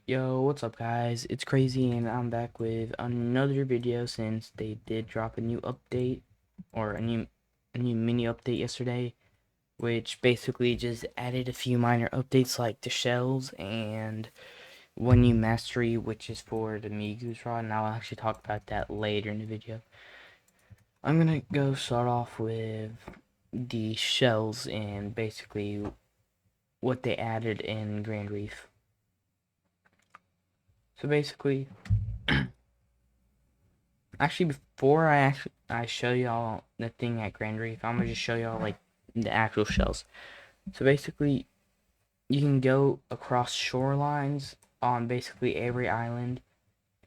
Yo, what's up guys? It's Crazy and I'm back with another video since they did drop a new update or a new mini update yesterday, which basically just added a few minor updates like the shells and one new mastery, which is for the Migu's rod, and I'll actually talk about that later in the video. I'm gonna go start off with the shells and basically what they added in Grand Reef. So basically, actually, before I show y'all the thing at Grand Reef, I'm gonna just show y'all like the actual shells. So basically, you can go across shorelines on basically every island,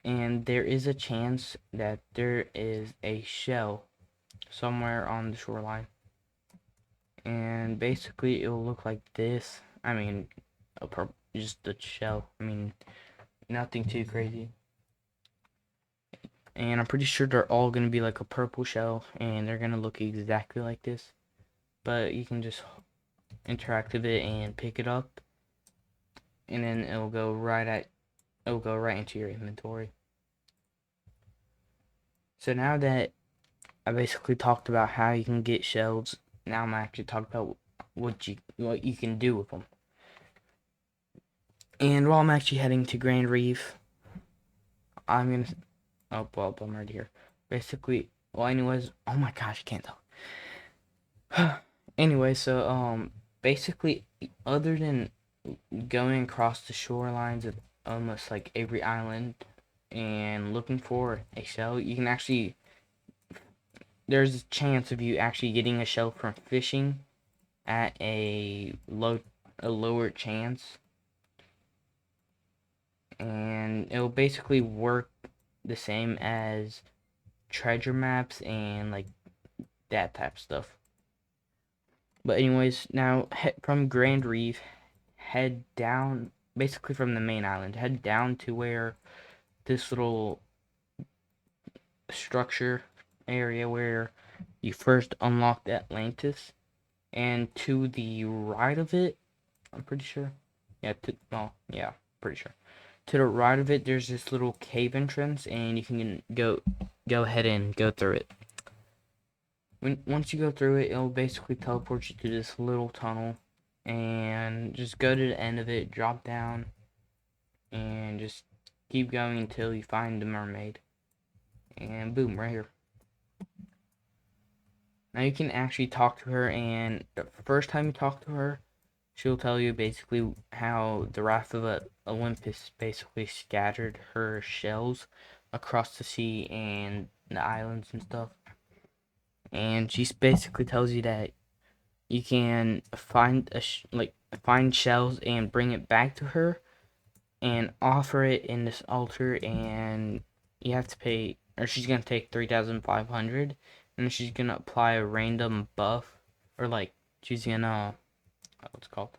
and there is a chance that there is a shell somewhere on the shoreline. And basically, it will look like this. I mean, just the shell. I mean, nothing too crazy. And I'm pretty sure they're all gonna be like a purple shell, and they're gonna look exactly like this. But you can just interact with it and pick it up, and then it'll go right into your inventory. So now that I basically talked about how you can get shells, now I'm actually talking about what you can do with them. And while I'm actually heading to Grand Reef, I'm gonna I'm right here. Basically, well, anyways, oh my gosh, I can't tell. Anyway, so basically, other than going across the shorelines of almost like every island and looking for a shell, you can actually, there's a chance of you actually getting a shell from fishing at a lower chance, and it'll basically work the same as treasure maps and like that type of stuff. But anyways, now from Grand Reef, head down, basically from the main island, head down to where this little structure area where you first unlocked Atlantis, and to the right of it, I'm pretty sure. Yeah, pretty sure. To the right of it, there's this little cave entrance, and you can go ahead and go through it. Once you go through it, it'll basically teleport you to this little tunnel, and just go to the end of it, drop down, and just keep going until you find the mermaid. And boom, right here. Now you can actually talk to her, and the first time you talk to her, she'll tell you basically how the Wrath of Olympus basically scattered her shells across the sea and the islands and stuff. And she basically tells you that you can find find shells and bring it back to her and offer it in this altar, and you have to pay, or she's gonna take 3,500, and she's gonna apply a random buff, or like she's gonna what's it called,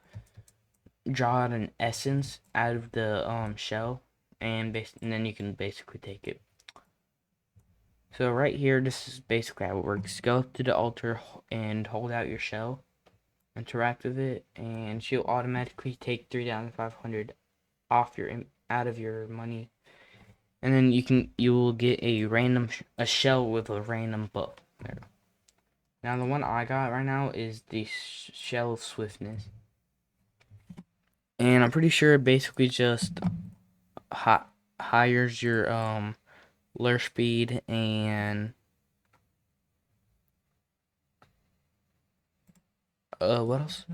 draw out an essence out of the shell, and then you can basically take it. So right here, this is basically how it works. Go up to the altar and hold out your shell, interact with it, and she'll automatically take 3,500 off your out of your money, and then you will get a shell with a random buff. There. Now the one I got right now is the shell of swiftness, and I'm pretty sure it basically just hires your lure speed and what else?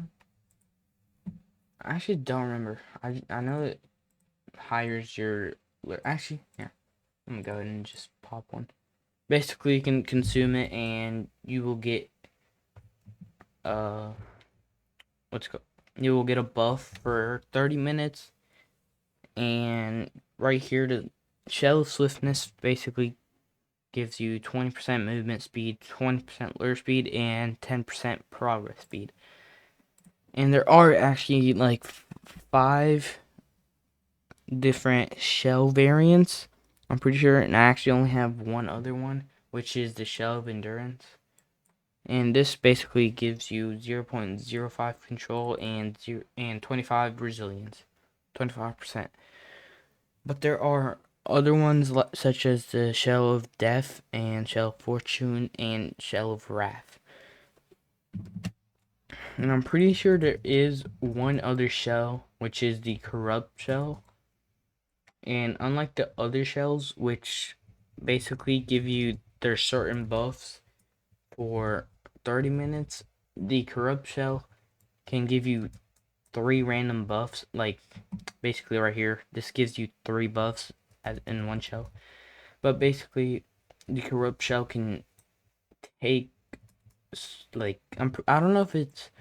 I actually don't remember. I know it hires your lure. Actually, yeah. I'm gonna go ahead and just pop one. Basically, you can consume it, and you will get uh, what's called. You will get a buff for 30 minutes, and right here, the Shell of Swiftness basically gives you 20% movement speed, 20% lure speed, and 10% progress speed. And there are actually like 5 different shell variants, I'm pretty sure, and I actually only have one other one, which is the Shell of Endurance. And this basically gives you 0.05 control and 25 resilience, 25%. But there are other ones such as the Shell of Death and Shell of Fortune and Shell of Wrath. And I'm pretty sure there is one other shell, which is the Corrupt Shell. And unlike the other shells, which basically give you their certain buffs for 30 minutes, the Corrupt Shell can give you 3 random buffs. Like, basically right here, this gives you 3 buffs in one shell. But basically, the Corrupt Shell can take, like, I don't know if it's,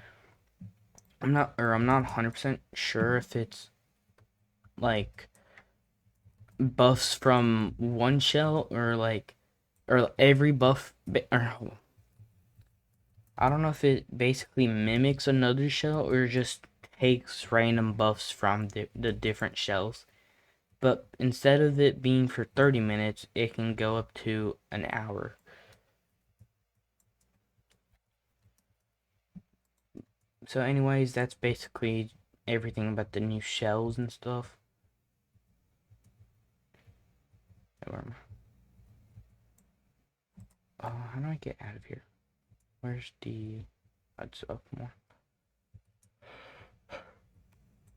I'm not 100% sure if it's, like, buffs from one shell or every buff, or I don't know if it basically mimics another shell or just takes random buffs from the different shells. But instead of it being for 30 minutes, it can go up to an hour. So anyways, that's basically everything about the new shells and stuff. How do I get out of here? Where's the... That's up more.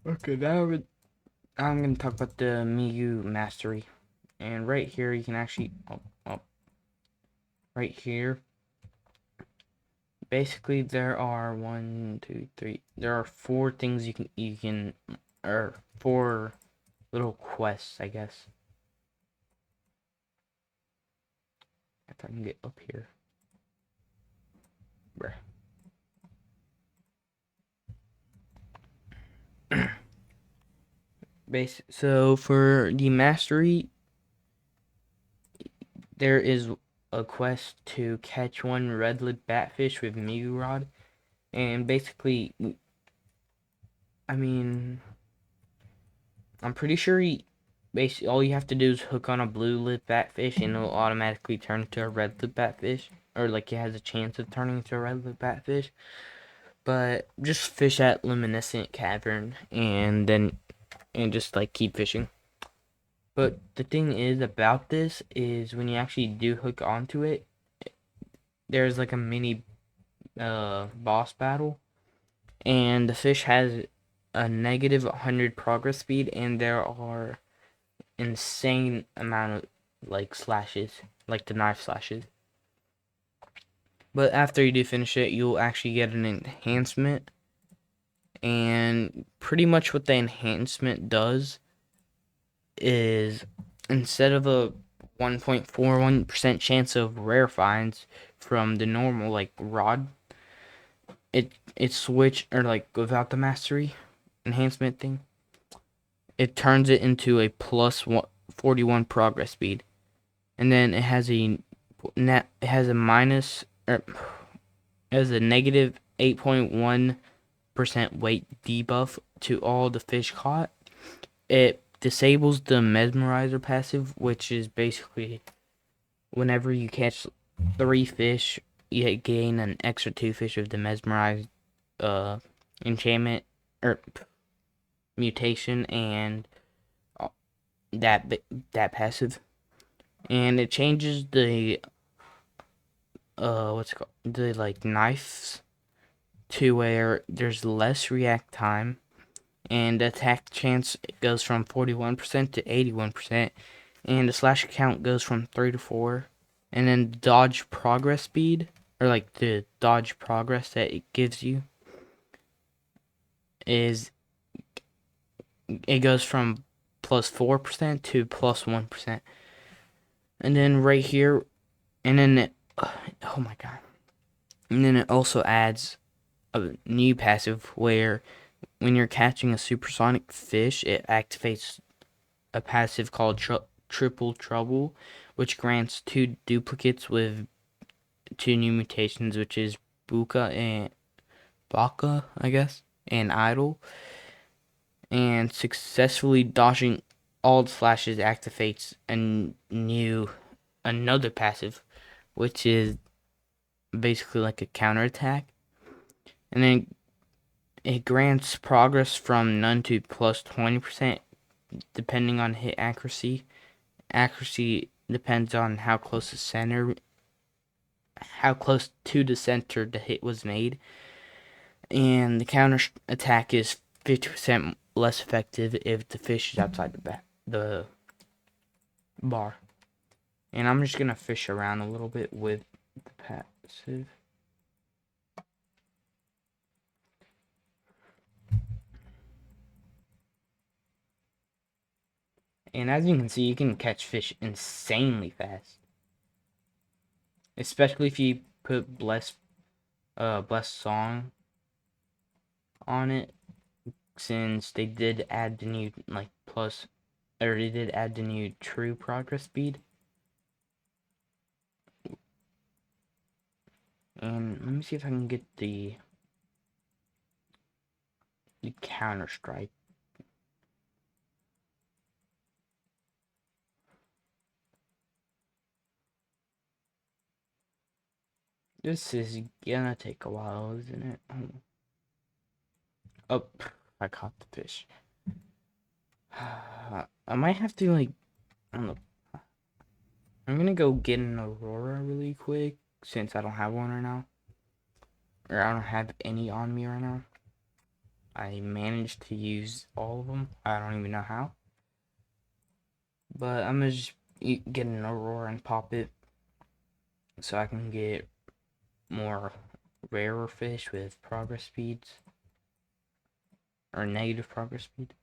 Okay, now I'm going to talk about the Miyu Mastery. And right here, you can actually... right here. Basically, there are 1, 2, 3... There are 4 things you can... Or 4 little quests, I guess. If I can get up here. Bruh. So for the mastery, there is a quest to catch one red-lipped batfish with Miyu rod, and basically, I mean, I'm pretty sure basically all you have to do is hook on a blue-lipped batfish, and it'll automatically turn into a red-lipped batfish, or like it has a chance of turning into a red-lipped batfish. But just fish at Luminescent Cavern, and just like keep fishing. But the thing is about this is when you actually do hook onto it, there's like a mini boss battle, and the fish has a negative 100 progress speed, and there are insane amount of like slashes, like the knife slashes. But after you do finish it, you'll actually get an enhancement, and pretty much what the enhancement does is instead of a 1.41% chance of rare finds from the normal like rod, it switch or like without the mastery enhancement thing, it turns it into a plus 41 progress speed, and then it has a minus or it has a negative 8.1% weight debuff to all the fish caught. It disables the mesmerizer passive, which is basically whenever you catch 3 fish, you gain an extra 2 fish of the mesmerized enchantment or mutation and that passive, and it changes the what's it called, the like knives to where there's less react time, and attack chance goes from 41% to 81%, and the slash count goes from 3 to 4, and then dodge progress speed or like the dodge progress that it gives you is it goes from plus 4% to plus 1%. And then right here, and then oh my god. And then it also adds a new passive where when you're catching a supersonic fish, it activates a passive called Triple Trouble, which grants 2 duplicates with 2 new mutations, which is Buka and Baka, I guess, and Idol. And successfully dodging all the slashes activates another passive, which is basically like a counterattack. And then it grants progress from none to plus 20%, depending on hit accuracy. Accuracy depends on how close to the center the hit was made, and the counter attack is 50% less effective if the fish is outside the bar. And I'm just gonna fish around a little bit with the passive. And as you can see, you can catch fish insanely fast. Especially if you put blessed song on it, since they did add the new they did add the new true progress speed. And let me see if I can get the counter strike. This is gonna take a while, isn't it? Oh, I caught the fish. I might have to, like, I don't know. I'm gonna go get an Aurora really quick, since I don't have one right now. Or I don't have any on me right now. I managed to use all of them. I don't even know how. But I'm gonna just get an Aurora and pop it, so I can get more rarer fish with progress speeds. Or negative progress speed.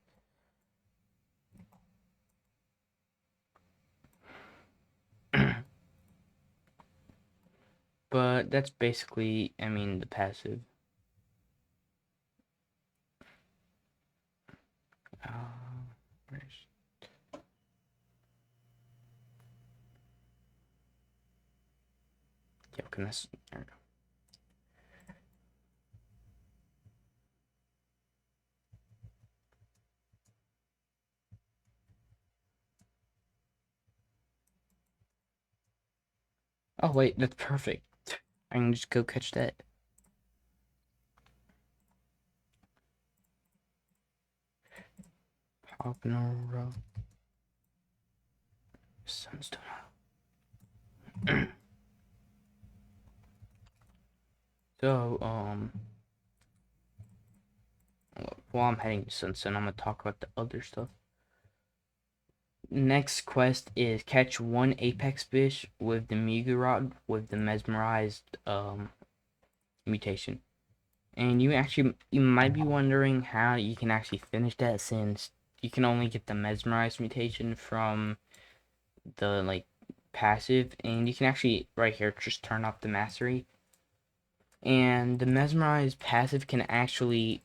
But that's basically, I mean, the passive. Where's... Yo, can this... There we go. Oh, wait, that's perfect. I can just go catch that. Pop in a row. Sunstone. So, while I'm heading to Sunstone, I'm gonna talk about the other stuff. Next quest is catch one apex fish with the Mugu Rod with the mesmerized mutation. And you might be wondering how you can actually finish that, since you can only get the mesmerized mutation from the passive, and you can actually right here just turn off the mastery. And the mesmerized passive can actually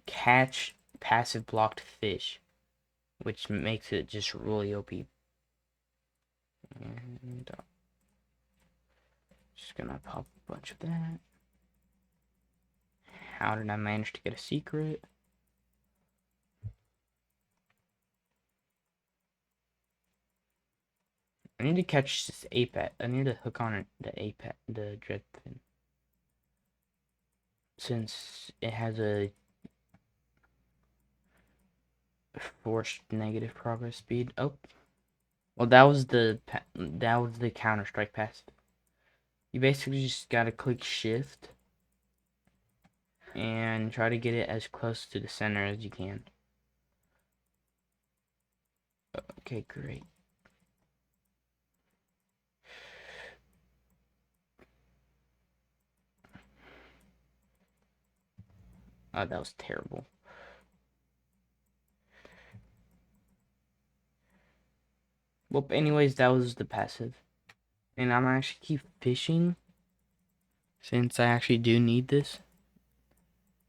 catch passive blocked fish, which makes it just really OP. And just gonna pop a bunch of that. How did I manage to get a secret? I need to catch this apex. I need to hook on the apex, the dreadfin, since it has a forced negative progress speed. Oh, well, that was the Counter Strike passive. You basically just gotta click Shift and try to get it as close to the center as you can. Okay, great. Oh, that was terrible. Well, anyways, that was the passive. And I'm actually keep fishing, since I actually do need this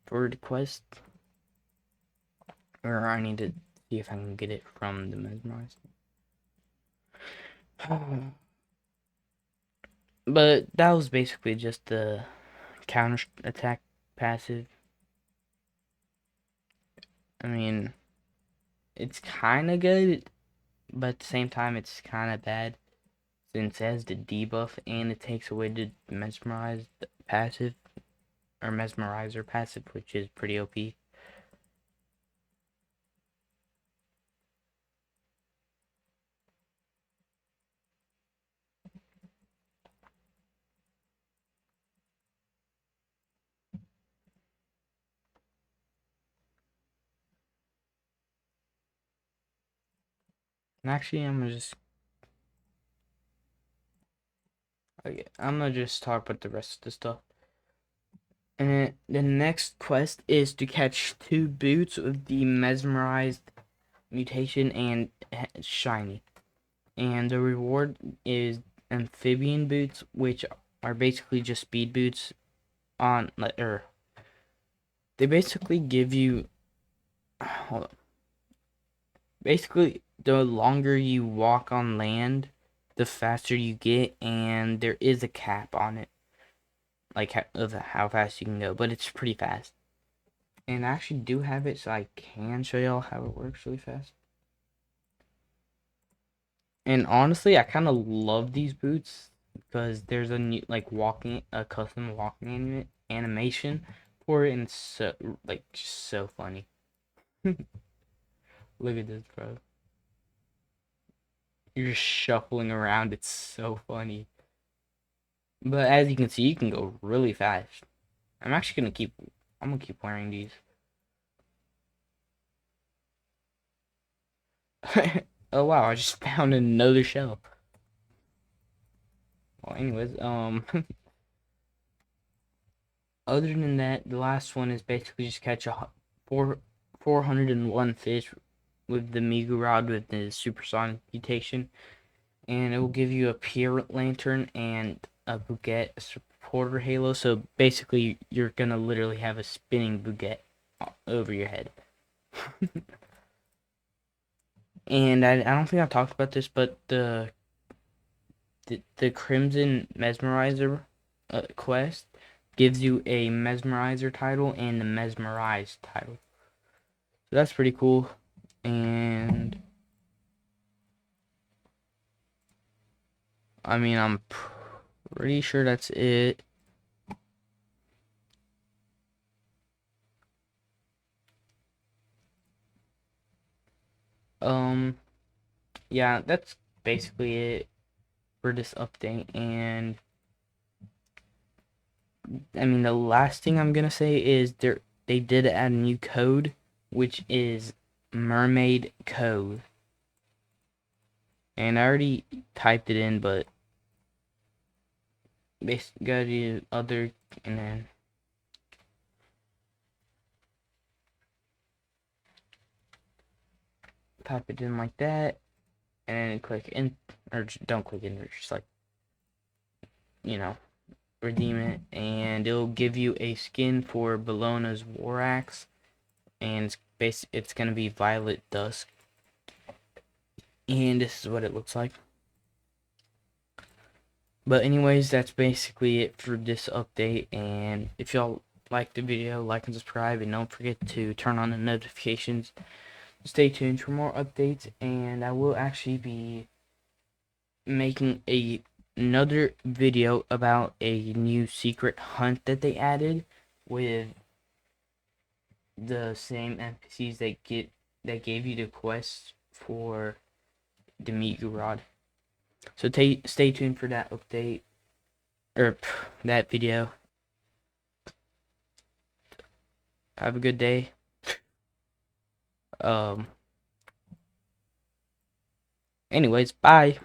for the quest. Or I need to see if I can get it from the mesmerized. But that was basically just the counter attack passive. I mean, it's kind of good, but at the same time, it's kind of bad, since it has the debuff and it takes away the mesmerized passive, or mesmerizer passive, which is pretty OP. And actually, I'm gonna just talk about the rest of the stuff. And the next quest is to catch 2 boots with the mesmerized mutation and shiny. And the reward is amphibian boots, which are basically just speed boots on or they basically give you hold on. Basically the longer you walk on land, the faster you get, and there is a cap on it, like of how fast you can go, but it's pretty fast. And I actually do have it, so I can show y'all how it works really fast. And honestly, I kind of love these boots because there's a new a custom walking animation for it, and it's so just so funny. Look at this, bro. You're just shuffling around. It's so funny. But as you can see, you can go really fast. I'm actually gonna keep. I'm gonna keep wearing these. Oh wow! I just found another shell. Well, anyways, other than that, the last one is basically just catch four 401 fish with the Migu rod with the supersonic mutation, and it will give you a Pierrot lantern and a Bouquet supporter halo. So basically, you're gonna literally have a spinning Bouquet over your head. And I don't think I've talked about this, but the Crimson Mesmerizer quest gives you a Mesmerizer title and the Mesmerized title. So that's pretty cool. And I mean, I'm pretty sure that's it. Um, yeah, that's basically it for this update. And I mean, the last thing I'm gonna say is they did add a new code, which is Mermaid Cove. And I already typed it in, but basically gotta do other and then type it in like that, and then click in, or don't click in, just like, you know, redeem it, and it'll give you a skin for Bellona's War Axe, and it's gonna be Violet Dusk, and this is what it looks like. But anyways, that's basically it for this update, and if y'all like the video, like and subscribe, and don't forget to turn on the notifications. Stay tuned for more updates, and I will actually be making another video about a new secret hunt that they added with the same NPCs that gave you the quest for the Migu Rod. So stay tuned for that update or that video. Have a good day. Um. Anyways, bye.